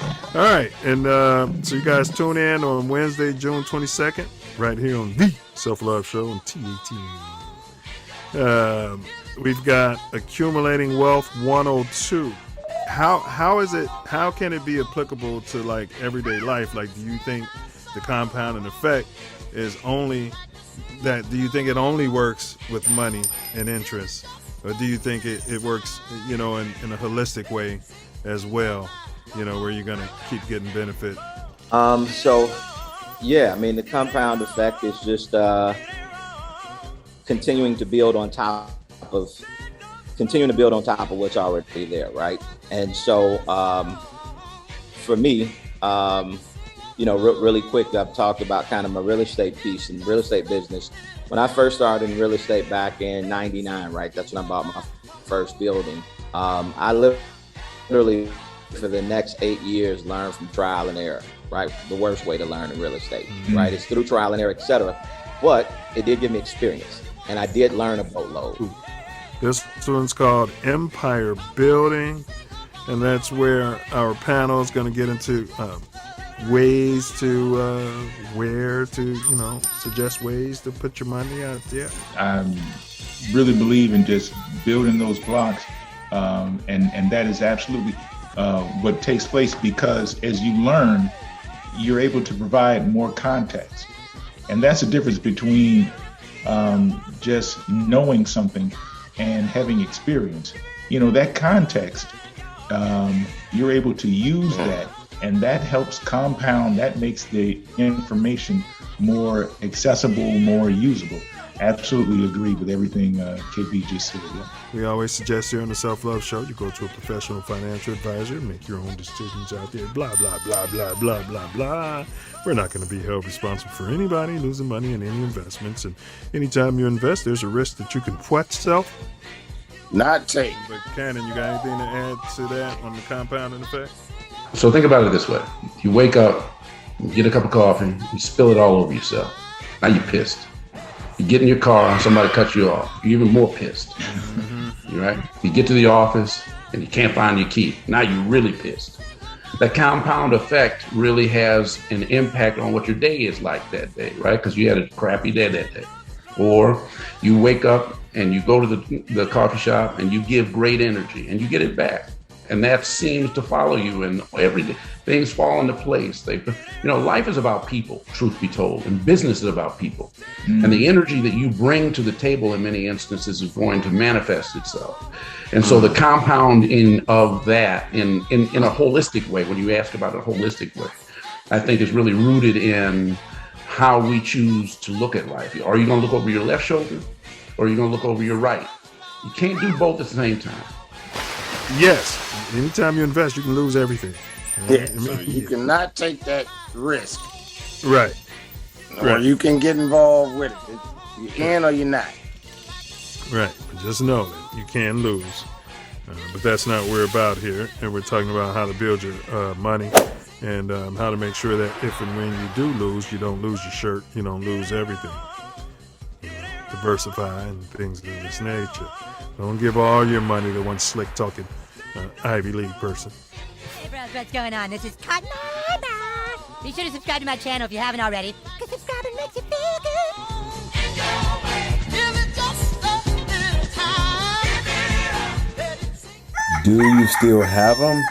All right, and so you guys tune in on Wednesday, June 22nd, right here on the Self Love Show on TATN. We've got Accumulating Wealth 102. How is it? How can it be applicable to like everyday life? Like, do you think the compounding effect is only that? Do you think it only works with money and interest, or do you think it works, in a holistic way as well? Where you're gonna keep getting benefit. So yeah, I mean the compound effect is just continuing to build on top of what's already there, right? And so for me, really quick, I've talked about kind of my real estate piece and real estate business. When I first started in real estate back in '99, right? That's when I bought my first building. I literally for the next 8 years learn from trial and error, right? The worst way to learn in real estate, right? It's through trial and error, etc. But it did give me experience, and I did learn a boatload. This one's called Empire Building, and that's where our panel is going to get into ways to suggest ways to put your money out there. I really believe in just building those blocks, and that is absolutely what takes place, because as you learn, you're able to provide more context. And that's the difference between just knowing something and having experience. That context, you're able to use that, and that helps compound, that makes the information more accessible, more usable. Absolutely agree with everything KB just said. Yeah. We always suggest here on the Self Love Show, you go to a professional financial advisor, make your own decisions out there, blah, blah, blah, blah, blah, blah, blah. We're not going to be held responsible for anybody losing money in any investments. And anytime you invest, there's a risk that you can what self? Not take. But Cannon, you got anything to add to that on the compounding effect? So think about it this way. You wake up, you get a cup of coffee, you spill it all over yourself. Now you're pissed. You get in your car, somebody cuts you off. You're even more pissed. Right? You get to the office and you can't find your key. Now you're really pissed. That compound effect really has an impact on what your day is like that day, right? Because you had a crappy day that day. Or you wake up and you go to the coffee shop and you give great energy and you get it back. And that seems to follow you, and every day things fall into place. Life is about people, truth be told, and business is about people. And the energy that you bring to the table in many instances is going to manifest itself. And so the compounding of that in a holistic way, when you ask about a holistic way, I think is really rooted in how we choose to look at life. Are you going to look over your left shoulder, or are you going to look over your right? You can't do both at the same time. Yes. Anytime you invest, you can lose everything. Yeah, so you cannot take that risk. Right. Or you can get involved with it. You can or you're not. Right. Just know that you can lose. But that's not what we're about here. And we're talking about how to build your money and how to make sure that if and when you do lose, you don't lose your shirt. You don't lose everything. Diversify and things of this nature. Don't give all your money to one slick talking Ivy League person. Hey bros, what's going on? This is Karchmar Lambert. Be sure to subscribe to my channel if you haven't already, because subscribing makes you feel good. Do you still have them?